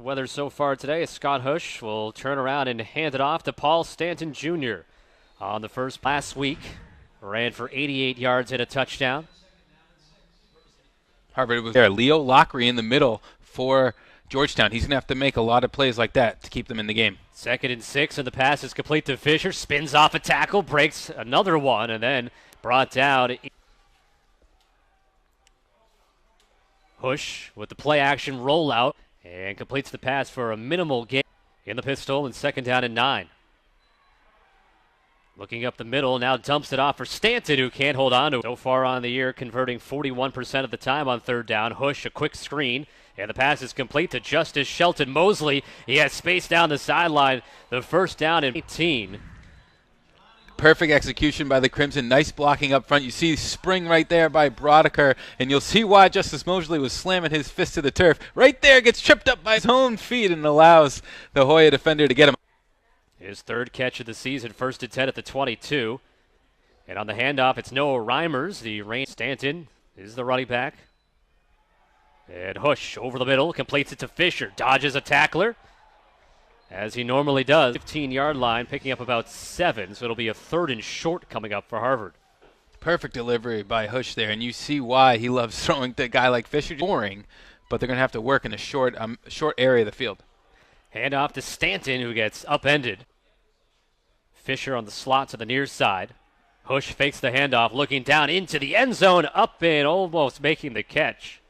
weather so far today is Scott Hush will turn around and hand it off to Paul Stanton Jr. on the first last week. Ran for 88 yards and a touchdown. Harvard was there. Leo Lockery in the middle for Georgetown. He's going to have to make a lot of plays like that to keep them in the game. 2nd and 6, and the pass is complete to Fisher. Spins off a tackle, breaks another one, and then brought down. Hush with the play action rollout and completes the pass for a minimal gain in the pistol, and 2nd down and 9. Looking up the middle, now dumps it off for Stanton, who can't hold on to it. So far on the year, converting 41% of the time on 3rd down. Hush, a quick screen, and the pass is complete to Justice Shelton Mosley. He has space down the sideline. The 1st down and 18. Perfect execution by the Crimson. Nice blocking up front. You see spring right there by Brodiker, and you'll see why Justice Mosley was slamming his fist to the turf. Right there, gets tripped up by his own feet and allows the Hoya defender to get him. His 3rd catch of the season, 1st and 10 at the 22. And on the handoff, it's Noah Reimers. The rain. Stanton is the running back. And Hush over the middle, completes it to Fisher. Dodges a tackler, as he normally does. 15-yard line, picking up about 7, so it'll be a 3rd and short coming up for Harvard. Perfect delivery by Hush there, and you see why he loves throwing to a guy like Fisher. Boring, but they're going to have to work in a short area of the field. Handoff to Stanton, who gets upended. Fisher on the slot to the near side. Hush fakes the handoff, looking down into the end zone, up and almost making the catch.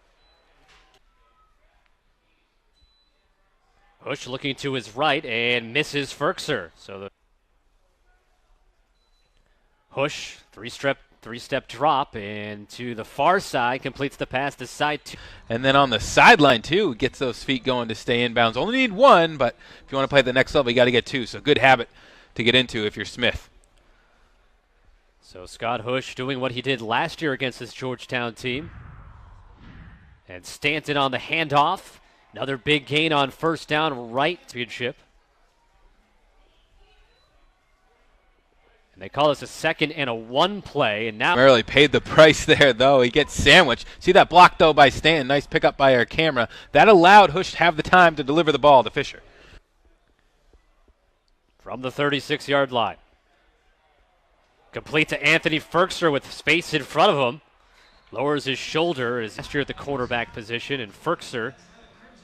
Hush looking to his right and misses Ferkser. So the Hush, three-step drop, and to the far side, completes the pass to side 2. And then on the sideline, too, gets those feet going to stay in bounds. Only need 1, but if you want to play at the next level, you got to get 2. So good habit to get into if you're Smith. So Scott Hush doing what he did last year against this Georgetown team. And Stanton on the handoff. Another big gain on 1st down, right championship. And they call this a 2nd and a 1 play. And now Merrily paid the price there, though. He gets sandwiched. See that block, though, by Stanton. Nice pickup by our camera. That allowed Hush to have the time to deliver the ball to Fisher. From the 36-yard line. Complete to Anthony Ferkser with space in front of him. Lowers his shoulder as last year at the quarterback position, and Ferkser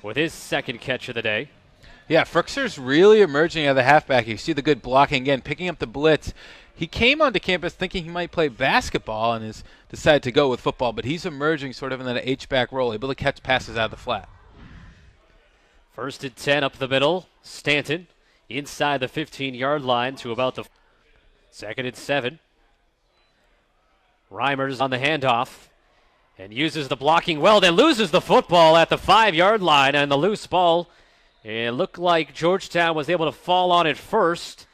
with his 2nd catch of the day. Yeah, Ferkser's really emerging out of the halfback. You see the good blocking again, picking up the blitz. He came onto campus thinking he might play basketball and has decided to go with football, but he's emerging sort of in that H-back role, able to catch passes out of the flat. 1st and 10 up the middle. Stanton inside the 15-yard line to about the 2nd and 7. Reimers on the handoff and uses the blocking well, then loses the football at the 5-yard line, and the loose ball. It looked like Georgetown was able to fall on it first.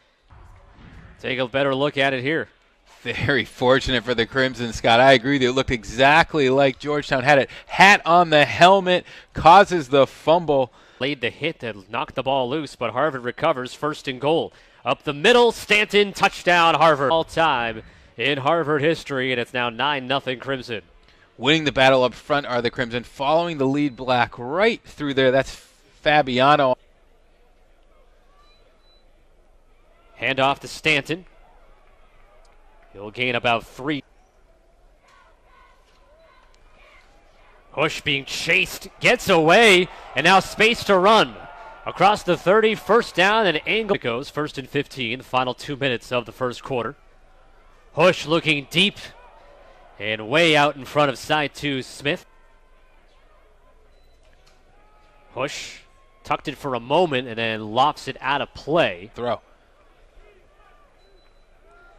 Take a better look at it here. Very fortunate for the Crimson, Scott. I agree with you. It looked exactly like Georgetown had it. Hat on the helmet, causes the fumble. Laid the hit that knocked the ball loose, but Harvard recovers. 1st and goal. Up the middle, Stanton, touchdown, Harvard. All time in Harvard history, and it's now 9-0 Crimson. Winning the battle up front are the Crimson, following the lead black right through there. That's Fabiano. Handoff to Stanton. He'll gain about 3. Hush being chased, gets away, and now space to run. Across the 30, 1st down, and angle goes 1st and 15, the final 2 minutes of the 1st quarter. Hush looking deep and way out in front of side 2, Smith. Hush tucked it for a moment and then lofts it out of play. Throw.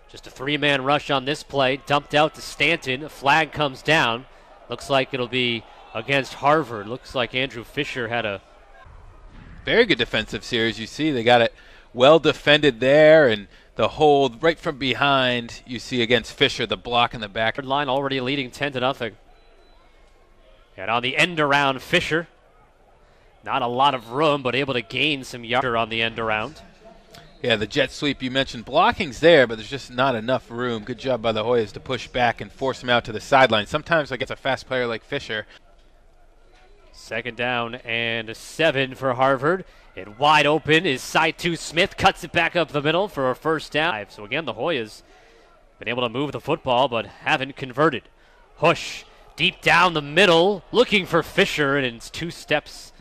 Just a 3-man rush on this play. Dumped out to Stanton. A flag comes down. Looks like it'll be against Harvard. Looks like Andrew Fisher had a very good defensive series. You see they got it well defended there, and the hold right from behind. You see against Fisher, the block in the back. Line already leading 10-0. And on the end around, Fisher. Not a lot of room, but able to gain some yards on the end around. Yeah, the jet sweep you mentioned, blocking's there, but there's just not enough room. Good job by the Hoyas to push back and force him out to the sideline. Sometimes against a fast player like Fisher. Second down and 7 for Harvard. And wide open is side 2 Smith. Cuts it back up the middle for a first down. So again, the Hoyas been able to move the football but haven't converted. Hush deep down the middle looking for Fisher, and it's 2 steps.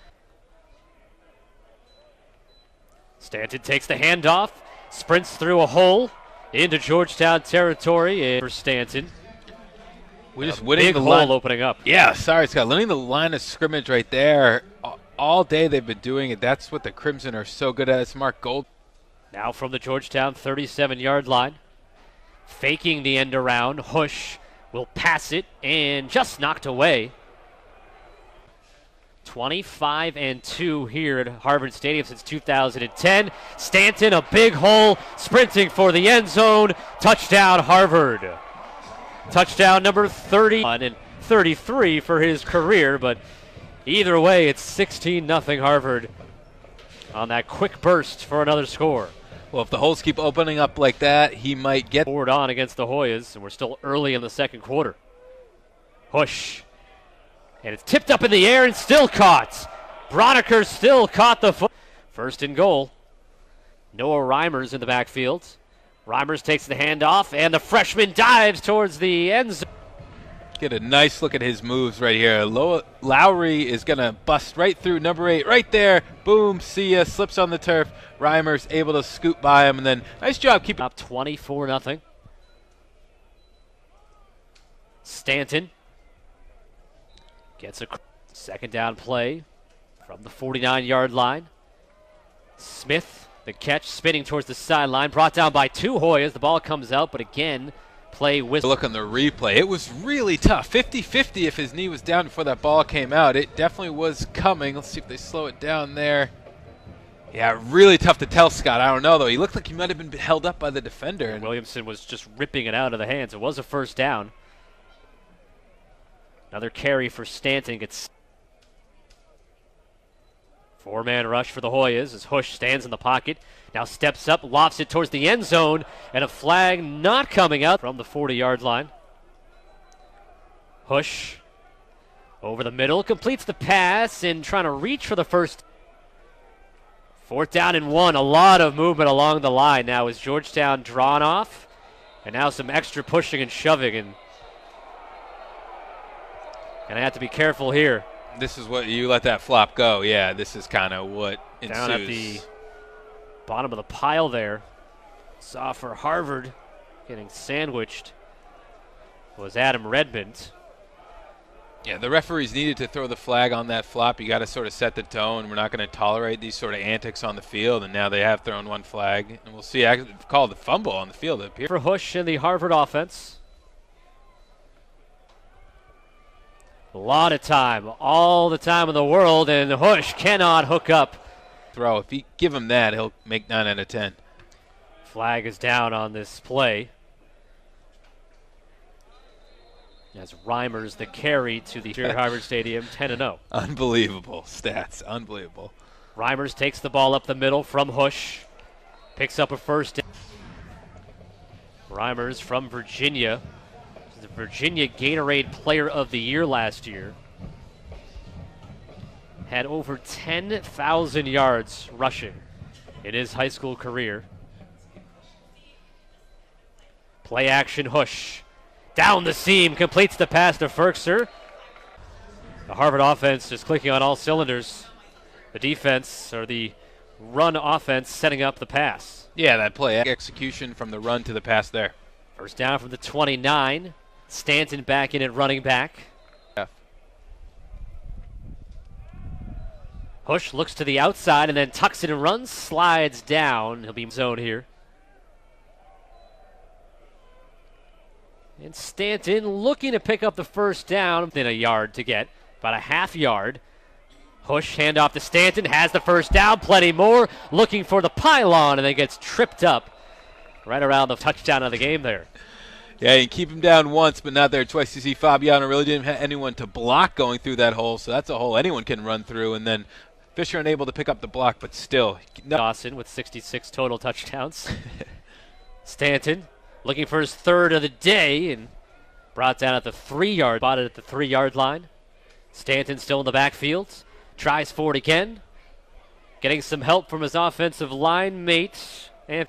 Stanton takes the handoff, sprints through a hole into Georgetown territory, and for Stanton. We're just winning big the hole line. opening up. Yeah, sorry, Scott. Winning the line of scrimmage right there. All day they've been doing it. That's what the Crimson are so good at. It's Mark Gold. Now from the Georgetown 37-yard line. Faking the end around. Hush will pass it and just knocked away. 25-2 here at Harvard Stadium since 2010. Stanton, a big hole, sprinting for the end zone. Touchdown, Harvard. Touchdown number 30 and 33 for his career, but either way, it's 16-0 Harvard on that quick burst for another score. Well, if the holes keep opening up like that, he might get forward on against the Hoyas, and we're still early in the second quarter. Hush. And it's tipped up in the air and still caught. Brodiker still caught the foot. First and goal. Noah Reimers in the backfield. Reimers takes the handoff, and the freshman dives towards the end zone. Get a nice look at his moves right here. Lowry is going to bust right through number 8 right there. Boom, see ya, slips on the turf. Reimers able to scoot by him, and then nice job keeping up 24-0. Stanton gets a second down play from the 49-yard line. Smith, the catch, spinning towards the sideline, brought down by 2 Hoyas. The ball comes out, but again, play with. Look on the replay. It was really tough. 50-50 if his knee was down before that ball came out. It definitely was coming. Let's see if they slow it down there. Yeah, really tough to tell, Scott. I don't know, though. He looked like he might have been held up by the defender. And Williamson was just ripping it out of the hands. It was a first down. Another carry for Stanton. Gets 4-man rush for the Hoyas as Hush stands in the pocket. Now steps up, lofts it towards the end zone, and a flag not coming out from the 40-yard line. Hush over the middle, completes the pass and trying to reach for the first. 4th down and 1. A lot of movement along the line now as Georgetown drawn off, and now some extra pushing and shoving, and I have to be careful here. this is what you let that flop go. Yeah, this is kind of what ensues. Down at the bottom of the pile there. Saw for Harvard getting sandwiched was Adam Redmond. Yeah, the referees needed to throw the flag on that flop. You got to sort of set the tone. We're not going to tolerate these sort of antics on the field, and now they have thrown one flag. And we'll see, actually called the fumble on the field up here. For Hush in the Harvard offense. A lot of time, all the time in the world, and Hush cannot hook up. Throw. If you give him that, he'll make 9 out of 10. Flag is down on this play. As Reimers the carry to the Harvard Stadium, 10-0. Unbelievable stats, unbelievable. Reimers takes the ball up the middle from Hush. Picks up a first. Reimers from Virginia. The Virginia Gatorade Player of the Year last year. Had over 10,000 yards rushing in his high school career. Play action Hush. Down the seam, completes the pass to Ferkser. The Harvard offense is clicking on all cylinders. The defense, or the run offense, setting up the pass. Yeah, that play execution from the run to the pass there. First down from the 29. Stanton back in at running back. Yeah. Hush looks to the outside and then tucks it and runs, slides down. He'll be in zone here. And Stanton looking to pick up the first down within a yard to get, about a half yard. Hush handoff to Stanton, has the first down, plenty more, looking for the pylon, and then gets tripped up right around the touchdown of the game there. Yeah, you keep him down once, but not there twice. You see Fabiano really didn't have anyone to block going through that hole, so that's a hole anyone can run through, and then Fisher unable to pick up the block, but still. Dawson with 66 total touchdowns. Stanton looking for his third of the day and brought down at the 3-yard, spotted at the 3-yard line. Stanton still in the backfield. Tries for it again. Getting some help from his offensive line mate. And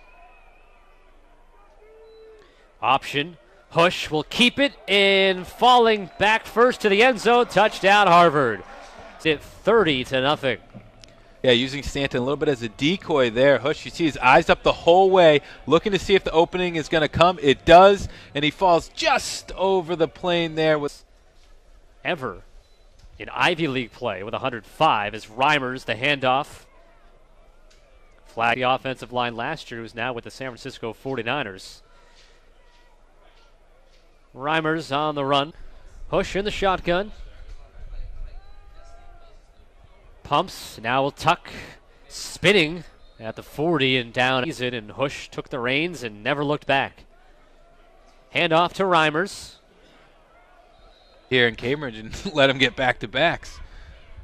option. Hush will keep it and falling back first to the end zone. Touchdown Harvard. It's at 30-0. Yeah, using Stanton a little bit as a decoy there. Hush, you see his eyes up the whole way, looking to see if the opening is going to come. It does, and he falls just over the plane there. Ever in Ivy League play with 105 is Reimers, the handoff. Flag the offensive line last year, who's now with the San Francisco 49ers. Reimers on the run. Hush in the shotgun. Pumps, now will tuck. Spinning at the 40 and down. And Hush took the reins and never looked back. Handoff to Reimers. Here in Cambridge and let him get back-to-backs.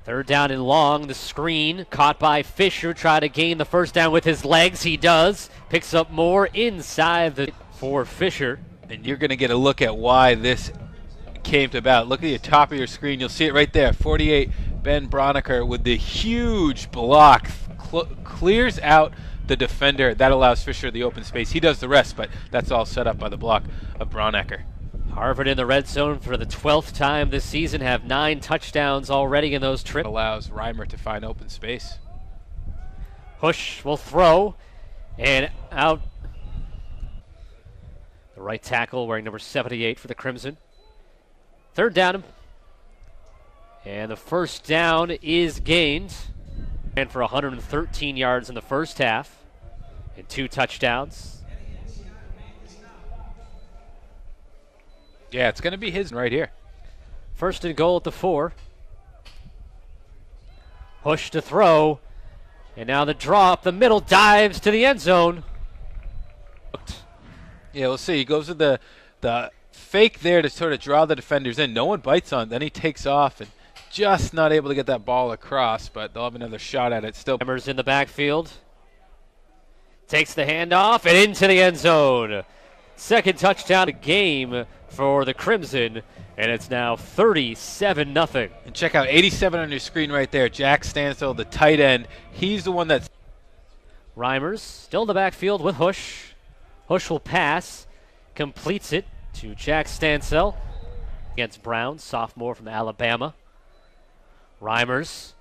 Third down and long. The screen caught by Fisher. Try to gain the first down with his legs. He does. Picks up more inside the for Fisher. And you're going to get a look at why this came about. Look at the top of your screen. You'll see it right there. 48, Ben Broniker with the huge block. Clears out the defender. That allows Fisher the open space. He does the rest, but that's all set up by the block of Broniker. Harvard in the red zone for the 12th time this season. Have 9 touchdowns already in those trips. Allows Reimer to find open space. Hush will throw. And out. The right tackle wearing number 78 for the Crimson. Third down. And the first down is gained. And for 113 yards in the first half. And 2 touchdowns. Yeah, it's going to be his right here. First and goal at the 4. Hush to throw. And now the draw up the middle, dives to the end zone. Yeah, we'll see. He goes with the fake there to sort of draw the defenders in. No one bites on it. Then he takes off and just not able to get that ball across, but they'll have another shot at it still. Hammers in the backfield. Takes the handoff and into the end zone. Second touchdown a game for the Crimson, and it's now 37-0. And check out 87 on your screen right there. Jack Stansel, the tight end. He's the one that's... Reimers still in the backfield with Hush. Hush will pass, completes it to Jack Stansel against Brown, sophomore from Alabama. Reimers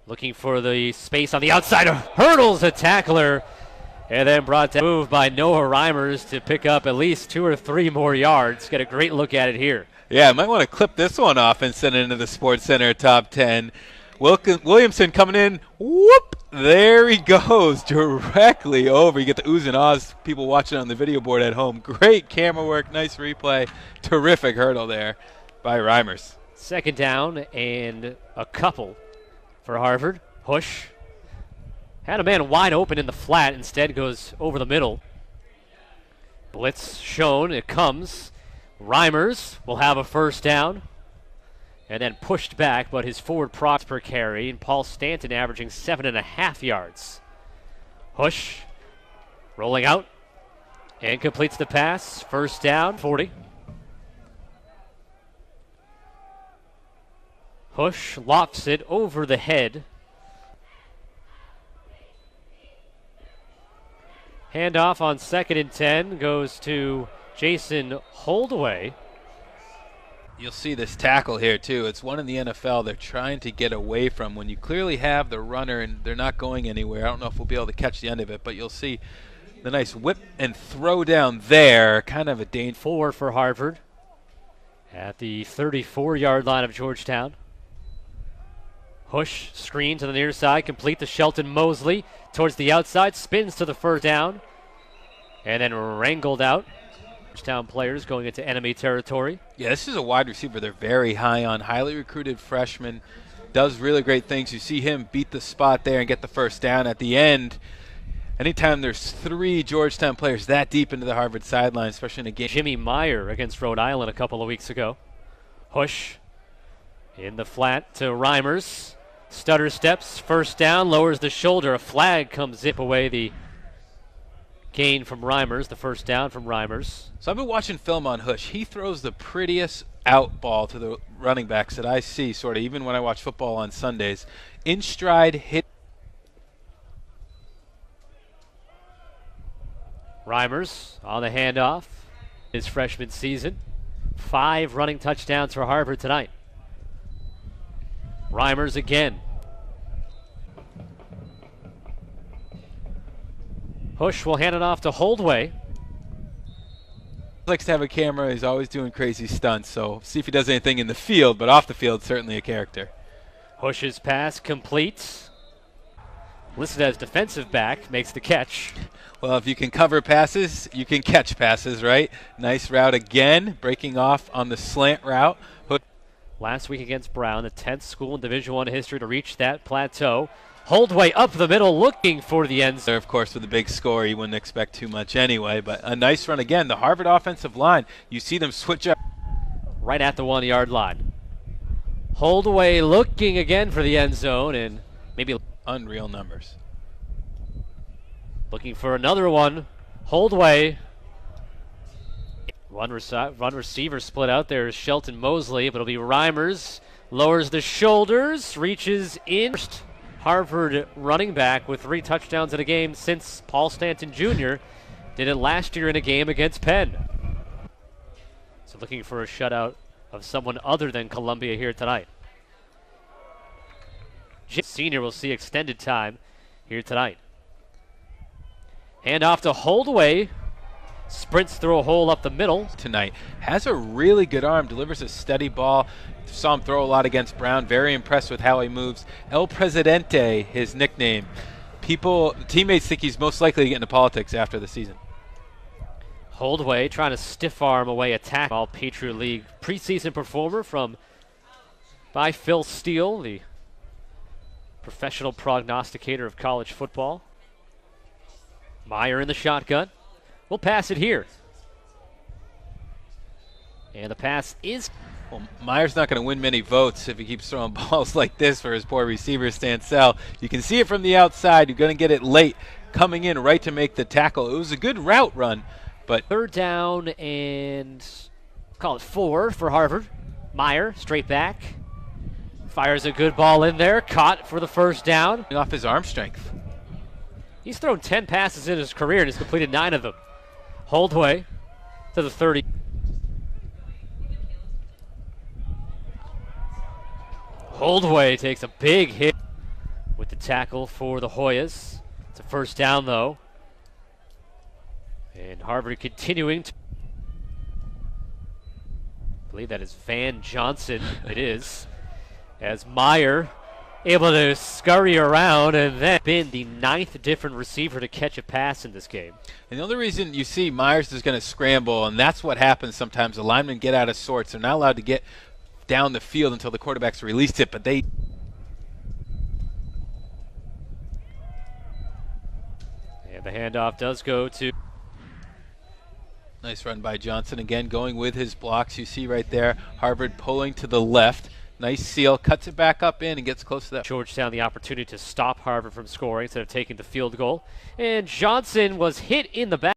looking for the space on the outside, hurdles a tackler, and then brought down. Move by Noah Reimers to pick up at least 2 or 3 more yards. Get a great look at it here. Yeah, I might want to clip this one off and send it into the Sports Center top 10. Williamson coming in. Whoop! There he goes, directly over. You get the oohs and ahs, people watching on the video board at home. Great camera work, nice replay. Terrific hurdle there by Reimers. Second down and a couple for Harvard. Hush had a man wide open in the flat, instead goes over the middle. Blitz shown, it comes. Reimers will have a first down. And then pushed back, but his forward props per carry, and Paul Stanton averaging 7.5 yards. Hush rolling out and completes the pass. First down, 40. Hush lofts it over the head. Handoff on 2nd and 10 goes to Jason Holdaway. You'll see this tackle here, too. It's one in the NFL they're trying to get away from. When you clearly have the runner and they're not going anywhere, I don't know if we'll be able to catch the end of it, but you'll see the nice whip and throw down there. Kind of a danger. 4 for Harvard at the 34-yard line of Georgetown. Hush screen to the near side, complete to Shelton Mosley. Towards the outside, spins to the first down, and then wrangled out. Georgetown players going into enemy territory. Yeah, this is a wide receiver they're very high on. Highly recruited freshman. Does really great things. You see him beat the spot there and get the first down at the end. Anytime there's 3 Georgetown players that deep into the Harvard sideline, especially in a game. Jimmy Meyer against Rhode Island a couple of weeks ago. Hush in the flat to Reimers. Stutter steps, first down, lowers the shoulder. A flag comes zip away the gain from Reimers, the first down from Reimers. So I've been watching film on Hush. He throws the prettiest out ball to the running backs that I see, sort of, even when I watch football on Sundays. In stride, hit. Reimers on the handoff. His freshman season. 5 running touchdowns for Harvard tonight. Reimers again. Hush will hand it off to Holdway. Likes to have a camera. He's always doing crazy stunts, so see if he does anything in the field, but off the field, certainly a character. Hush's pass complete. Listed as defensive back, makes the catch. Well, if you can cover passes, you can catch passes, right? Nice route again, breaking off on the slant route. Last week against Brown, the 10th school in Division I history to reach that plateau. Holdway up the middle, looking for the end zone. Of course, with a big score, you wouldn't expect too much anyway, but a nice run again. The Harvard offensive line, you see them switch up. Right at the 1-yard line. Holdway looking again for the end zone, and maybe unreal numbers. Looking for another one. Holdway. One receiver split out there is Shelton Mosley, but it'll be Reimers. Lowers the shoulders, reaches in. Harvard running back with 3 touchdowns in a game since Paul Stanton Jr. did it last year in a game against Penn. So looking for a shutout of someone other than Columbia here tonight. Senior will see extended time here tonight. Hand off to Holdway. Sprints through a hole up the middle. Tonight. Has a really good arm. Delivers a steady ball. Saw him throw a lot against Brown. Very impressed with how he moves. El Presidente, his nickname. Teammates think he's most likely to get into politics after the season. Holdway trying to stiff arm away attack. All Patriot League preseason performer by Phil Steele, the professional prognosticator of college football. Meyer in the shotgun. We'll pass it here. And the pass is... Well, Meyer's not going to win many votes if he keeps throwing balls like this for his poor receiver, Stansell. You can see it from the outside. You're going to get it late, coming in right to make the tackle. It was a good route run, but... 3rd down and call it 4 for Harvard. Meyer, straight back. Fires a good ball in there. Caught for the 1st down. Off his arm strength. He's thrown 10 passes in his career and has completed 9 of them. Holdway to the 30. Holdway takes a big hit with the tackle for the Hoyas. It's a 1st down, though. And Harvard continuing to... I believe that is Van Johnson. It is. As Meyer able to scurry around and then been the 9th different receiver to catch a pass in this game. And the only reason you see Myers is going to scramble, and that's what happens sometimes. The linemen get out of sorts. They're not allowed to get down the field until the quarterback's released it, but they... And the handoff does go to... Nice run by Johnson. Again, going with his blocks. You see right there, Harvard pulling to the left. Nice seal, cuts it back up in and gets close to that. Georgetown the opportunity to stop Harvard from scoring instead of taking the field goal. And Johnson was hit in the back.